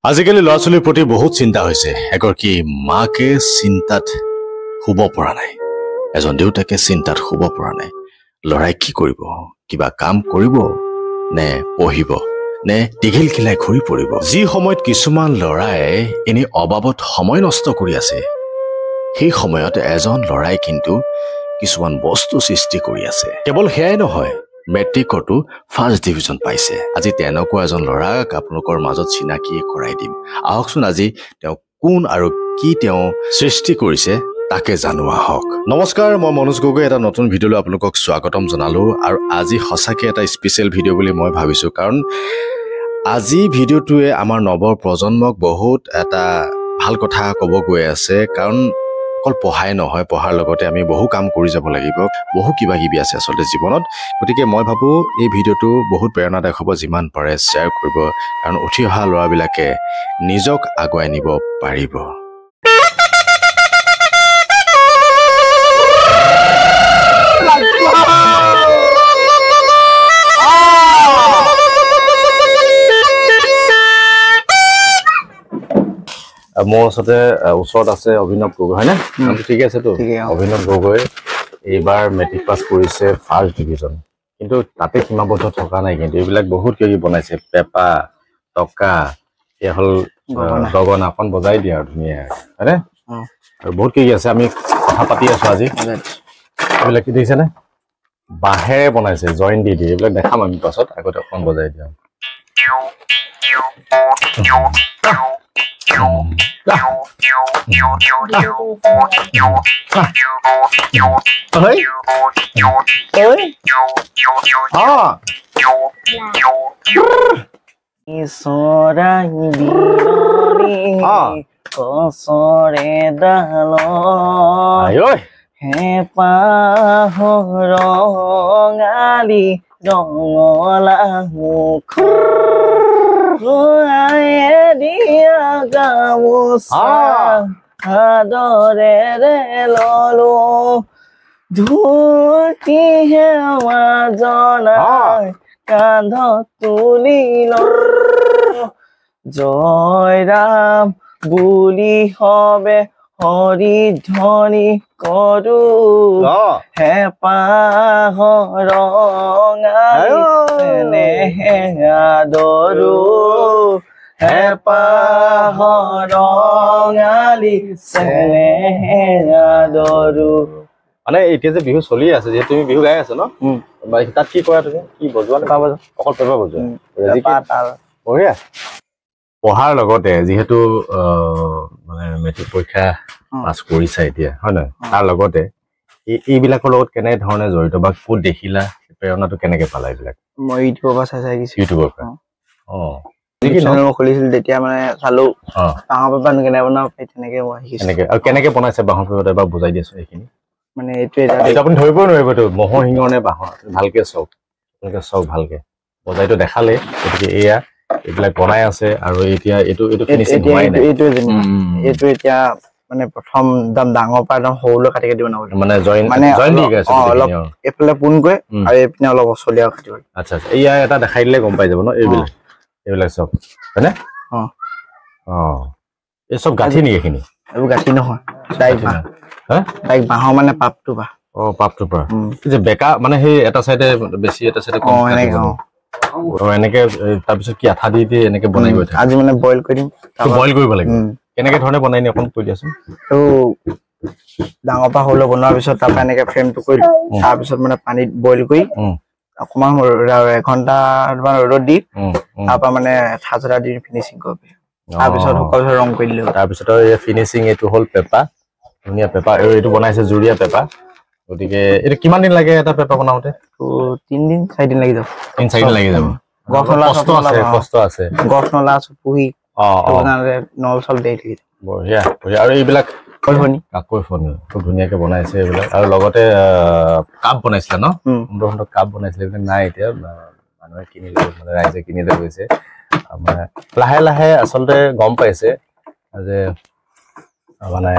আজিকালি ল'ৰা ছোৱালীৰ প্ৰতি বহুত চিন্তা হৈছে এগৰাকী মাকে চিন্তাত শুব পৰা নাই এজন দেউতাকে চিন্তাত শুব পৰা নাই ল'ৰাই কি কৰিব কিবা কাম কৰিব নে পঢ়িব নে টিঘিল খিলাই ঘূৰি পৰিব যি সময়ত কিছুমান ল'ৰাই এনে অবাবত সময় নষ্ট কৰি আছে সেই সময়ত এজন ল'ৰাই কিন্তু কিছুমান বস্তু সৃষ্টি কৰি আছে কেৱল সেয়াই নহয় মেট্ৰিকতো ফাৰ্ষ্ট ডিভিজন পাইছে আজি তেনেকুৱা এজন ল'ৰাক আপোনালোকৰ মাজত চিনাকি কৰাই দিম আহকচোন আজি তেওঁ কোন আৰু কি তেওঁ সৃষ্টি কৰিছে তাকে জানো আহক নমস্কাৰ মই মনোজ গগৈ এটা নতুন ভিডিঅ'লৈ আপোনালোকক স্বাগতম জনালো আৰু আজি সঁচাকৈ এটা স্পেচিয়েল ভিডিঅ' বুলি মই ভাবিছো কাৰণ আজি ভিডিঅ'টোৱে আমাৰ নৱ প্ৰজন্মক বহুত এটা ভাল কথা ক'ব গৈ আছে কাৰণ অকল পঢ়াই নহয় পঢ়াৰ লগতে আমি বহু কাম কৰি যাব লাগিব বহু কিবা কিবি আছে আচলতে জীৱনত গতিকে মই ভাবো এই ভিডিঅ'টো বহুত প্ৰেৰণাদায়ক হ'ব যিমান পাৰে শ্বেয়াৰ কৰিব কাৰণ উঠি অহা ল'ৰাবিলাকে নিজক আগুৱাই নিব পাৰিব মোৰ ওচৰত আছে অভিনৱ গগৈ হয়নে ঠিক আছে তো অভিনৱ গগৈ এইবাৰ মেট্ৰিক পাছ কৰিছে ফাৰ্ষ্ট ডিভিজন কিন্তু তাতে সীমাবদ্ধ থকা নাই কিন্তু এইবিলাক বহুত কিবা বনাইছে পেপা টকা এ হল গগনাখন বজাই দিয়া আৰু ধুনীয়া হয়নে আৰু বহুত কি আছে আমি কথা পাতি আছো আজি এইবিলাক কি দেখিছেনে বাঁহেৰে বনাইছে জইন দি দি এইবিলাক দেখাম আমি পাছত আগতে এখন বজাই দিয়া ৰঙালী ৰঙলা মুখ দিয়া গামোচা আদৰেৰে ললো ধুতি সেৱা জনাই কান্ধত তুলিল জয় ৰাম বুলি হবে হৰি ধ্বনি কৰো হেঁপাহ ৰঙালী আদৰো হেঁপাহ ৰঙালী আদৰো মানে এতিয়া যে বিহু চলি আছে যে তুমি বিহু গাই আছা ন তাত কি কৰা তুমি কি বজোৱা নে বজোৱা অকল পেপা বজোৱা বঢ়িয়া পঢ়াৰ লগতে যিহেতু মানে মেট্ৰিক পৰীক্ষা পাছ কৰিছা এতিয়া হয় নহয় তাৰ লগতে এইবিলাকৰ লগত কেনেধৰণে জড়িত বা ক'ত দেখিলা প্ৰেৰণাটো কেনেকে পালা এইবিলাক মই ইউটিউবৰ পৰা চাই গৈছো ইউটিউবৰ পৰা খুলিছিল তেতিয়া মানে চালো বাঁহৰ পেপা কেনেকে বনাব পাৰি তেনেকে মই শিকিছো আৰু কেনেকে বনাইছে বাঁহৰ পেপাত এবাৰ বুজাই দিয়াচোন এইখিনি মানে এইটোৱে আপুনি ধৰিব নোৱাৰিবতো মহৰ শিঙৰ নে বাঁহৰ ভালকে চক ভালকে বজাইটো দেখালে গতিকে এয়া এইবিলাক বনাই আছে আৰু এতিয়া এইটো ফিনিচিং হোৱাই নাই এইটো এতিয়া মানে প্ৰথম একদম ডাঙৰ পৰা একদম সৰুলৈ কাটি কাটি বনাব মানে জইন দি আছে অলপ এইফালে পোনকৈ আৰু এইপিনে অলপ অচলীয়া কাটিব আচ্ছা এয়া এটা দেখাই দিলে গম পাই যাব ন এইবিলাক চব হয়নে এই চব গাঁঠি নেকি এইখিনি এইবোৰ গাঁঠি নহয় ডাইৰেক্ট বাঁহৰ মানে পাপটো বাঁহ পাপটোৰ পৰা যে বেকা মানে সেই এটা চাইডে বেছি এটা চাইডে কম এনেকে তাৰপিছত কি আঠা দি দি এনেকে বনাই গৈ থাকে আজি মানে বইল কৰি দিম বইল কৰিব লাগিব কেনেকে ধৰণে বনাই নি অকণ কৈ দিয়াচোন তো ডাঙৰ পৰা সৰু বনোৱাৰ পিছত তাৰপৰা এনেকে ফ্ৰেমটো কৰি তাৰপিছত মানে পানীত বইল কৰি অকমান এঘণ্টা ৰ'দত দি তাৰপৰা মানে ঠাজৰা দি ফিনিচিং কৰিব তাৰপিছত সকলো ৰং কৰি দিলে তাৰপিছত ফিনিচিং এইটো হ'ল পেপা ধুনীয়া পেপা এইটো বনাইছে জুৰীয়া পেপা গতিকে এইটো কিমান দিন লাগে এটা পেপা বনাওঁতে 3 দিন 4 দিন লাগি যাব 3-4 দিন লাগি যাব কষ্ট আছে গছ নলা পুহি নল চল দেই থাকি বঢ়িয়া আৰু এইবিলাক কাকৈ ফনি খুব ধুনীয়াকে বনাইছে এইবিলাক আৰু লগতে কাপ বনাইছিলে ন সুন্দৰ কাপ বনাইছিলে এইবিলাক নাই এতিয়া মানুহে কিনিলে মানে ৰাইজে কিনিলে গৈছে মানে লাহে লাহে আচলতে গম পাইছে যে মানে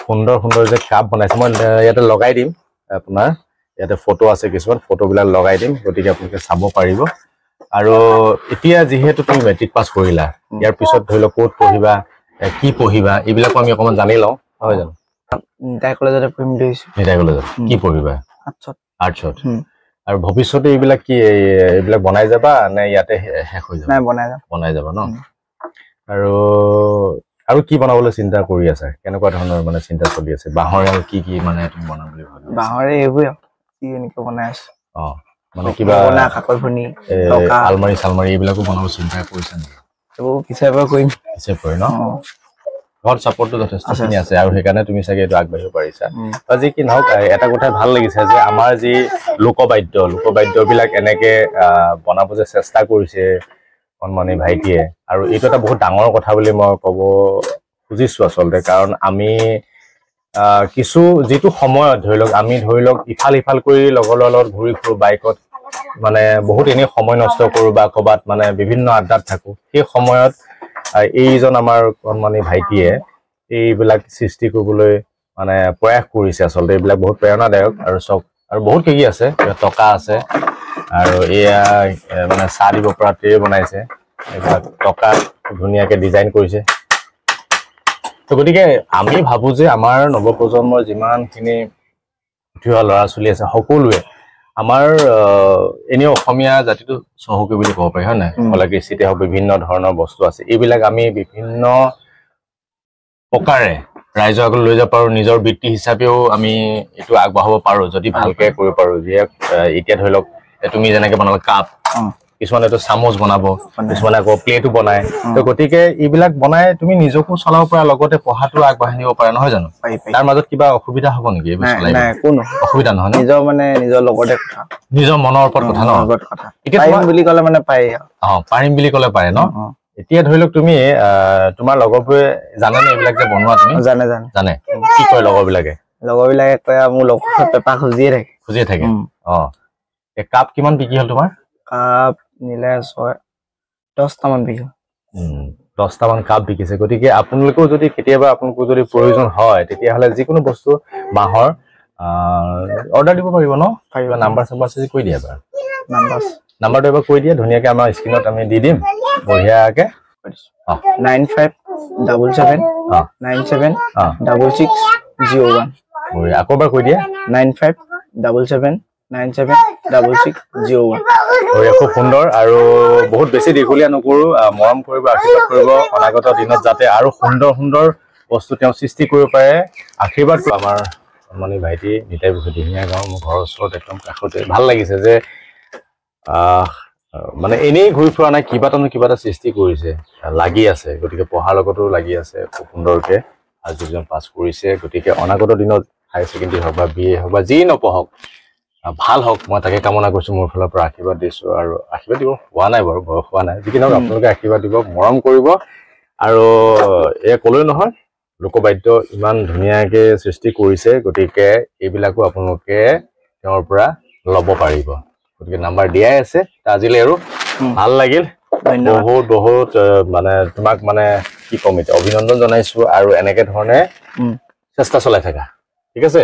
সুন্দৰ যে কাপ বনাইছে মই ইয়াতে লগাই দিম আপোনাৰ ইয়াতে ফটো আছে কিছুমান ফটোবিলাক লগাই দিম গতিকে আপোনালোকে চাব পাৰিব আৰু এতিয়া যিহেতু তুমি মেট্ৰিক পাছ কৰিলা ইয়াৰ পিছত ধৰি লওক ক'ত পঢ়িবা কি পঢ়িবা এইবিলাকো আমি অকণমান জানি লওঁ হয় জানো নিতাই কলেজতে পঢ়িম বুলি ভাবিছোঁ নিতাই কলেজত কি পঢ়িবা আৰ্টছত আৰু ভৱিষ্যতে এইবিলাক কি এইবিলাক বনাই যাবা নে ইয়াতে শেষ হৈ যাব নাই বনাই যাবা ন আৰু কি বনাবলৈ চিন্তা কৰি আছা কেনেকুৱা ধৰণৰ মানে চিন্তা চলি আছে বাঁহৰে আৰু কি মানে তুমি বনাম বুলি ভাবিছা বাঁহৰে এইবোৰে কি এনেকৈ বনাই আছো মানে কিবা কাকৈ ভনি আলমাৰি চালমাৰি এইবিলাকো বনাব চিন্তা কৰিছা নেকি এইবোৰ পিছে কৰিম পিছে কৰি ন ঘৰত ছাপোৰ্টটো যথেষ্টখিনি আছে আৰু সেইকাৰণে তুমি চাগে এইটো আগবাঢ়িব পাৰিছা যি কি নহওক এটা কথাই ভাল লাগিছে যে আমাৰ যি লোকবাদ্যবিলাক এনেকে বনাব যে চেষ্টা কৰিছে কণমানি ভাইটিয়ে আৰু এইটো এটা বহুত ডাঙৰ কথা বুলি মই ক'ব খুজিছো আচলতে কাৰণ আমি কিছু যিটো সময়ত ধৰি লওক আমি ইফাল সিফাল কৰি লগৰ লগত ঘূৰি ফুৰো বাইকত মানে বহুত এনেই সময় নষ্ট কৰোঁ বা ক'ৰবাত মানে বিভিন্ন আড্ডাত থাকোঁ সেই সময়ত এইজন আমাৰ কণমানি ভাইটিয়ে এইবিলাক সৃষ্টি কৰিবলৈ মানে প্ৰয়াস কৰিছে আচলতে এইবিলাক বহুত প্ৰেৰণাদায়ক আৰু চক আৰু বহুত কি আছে টকা আছে আৰু এয়া মানে চাহ দিব পৰা ট্ৰে বনাইছে এইবিলাক টকা ধুনীয়াকৈ ডিজাইন কৰিছে তো গতিকে আমি ভাবোঁ যে আমাৰ নৱপ্ৰজন্মৰ যিমানখিনি উঠি অহা ল'ৰা ছোৱালী আছে সকলোৱে আমাৰ এনেও অসমীয়া জাতিটো চহকী বুলি ক'ব পাৰি হয় নাই কলাকৃষ্টিতে হওক বিভিন্ন ধৰণৰ বস্তু আছে এইবিলাক আমি বিভিন্ন প্ৰকাৰে ৰাইজৰ আগলৈ লৈ যাব পাৰোঁ নিজৰ বৃত্তি হিচাপেও আমি এইটো আগবঢ়াব পাৰোঁ যদি ভালকৈ কৰিব পাৰোঁ যে এতিয়া ধৰি লওক তুমি যেনেকৈ বনালা কাপ কিছুমানে তো চামুচ বনাব কিছুমানে আকৌ প্লেটো বনায় তো গতিকে এইবিলাক বনাই তুমি নিজকো চলাব পাৰা লগতে পঢ়াটো আগবাঢ়ি নিব পাৰা নহয় জানো তাৰ মাজত কিবা অসুবিধা হ'ব নেকি এইবোৰ চলাই অসুবিধা নহয় নিজৰ লগতে কথা নিজৰ মনৰ ওপৰত কথা ন এতিয়া বুলি ক'লে মানে পাৰি পাৰিম বুলি ক'লে পাৰে ন এতিয়া ধৰি লওক তুমি তোমাৰ লগৰবোৰে জানেনে এইবিলাক যে বনোৱা তুমি জানে কি কয় লগৰবিলাকে কয় মোৰ লগৰ পেপা খুজিয়ে থাকে এই কাপ কিমান বিক্ৰী হ'ল তোমাৰ কাপ নিলে 10টামান বিক্ৰী 10টামান কাপ বিকিছে গতিকে আপোনালোকেও যদি কেতিয়াবা আপোনালোকৰ যদি প্ৰয়োজন হয় তেতিয়াহ'লে যিকোনো বস্তু বাঁহৰ অৰ্ডাৰ দিব পাৰিব ন পাৰিবা নাম্বাৰ চাম্বাৰ আছে কৈ দিয়া বাৰু নাম্বাৰটো এবাৰ কৈ দিয়া ধুনীয়াকৈ আমাৰ স্ক্ৰীণত আমি দি দিম বঢ়িয়াকৈ 9577976601 আকৌ এবাৰ কৈ দিয়া 9577976601 খুব সুন্দৰ আৰু বহুত বেছি দীঘলীয়া নকৰোঁ মৰম কৰিব আশীৰ্বাদ কৰিব অনাগত দিনত যাতে আৰু সুন্দৰ সুন্দৰ বস্তু তেওঁ সৃষ্টি কৰিব পাৰে আশীৰ্বাদ আমাৰ কণমানি ভাইটি নিতাই দিহিঙীয়া গাঁও মোৰ ঘৰৰ ওচৰত একদম কাষতে ভাল লাগিছে যে মানে এনেই ঘূৰি ফুৰা নাই কিবা এটা সৃষ্টি কৰিছে লাগি আছে গতিকে পঢ়াৰ লগতো লাগি আছে খুব সুন্দৰকৈ ফাৰ্ষ্ট ডিভিজন পাছ কৰিছে গতিকে অনাগত দিনত হায়াৰ ছেকেণ্ডেৰী হওক বা BA হওক বা যি নপঢ়ক ভাল হওক মই তাকে কামনা কৰিছোঁ মোৰ ফালৰ পৰা আশীৰ্বাদ দিছোঁ আৰু আশীৰ্বাদ দিব হোৱা নাই বাৰু বয়স হোৱা নাই যিকি নহওক আপোনালোকে আশীৰ্বাদ দিব মৰম কৰিব আৰু এয়া ক'লৈ নহয় লোকবাদ্য ইমান ধুনীয়াকৈ সৃষ্টি কৰিছে গতিকে এইবিলাকো আপোনালোকে তেওঁৰ পৰা ল'ব পাৰিব গতিকে নাম্বাৰ দিয়াই আছে আজিলৈ আৰু ভাল লাগিল বহুত মানে তোমাক মানে কি ক'ম এতিয়া অভিনন্দন জনাইছোঁ আৰু এনেকৈ ধৰণে চেষ্টা চলাই থাকা ঠিক আছে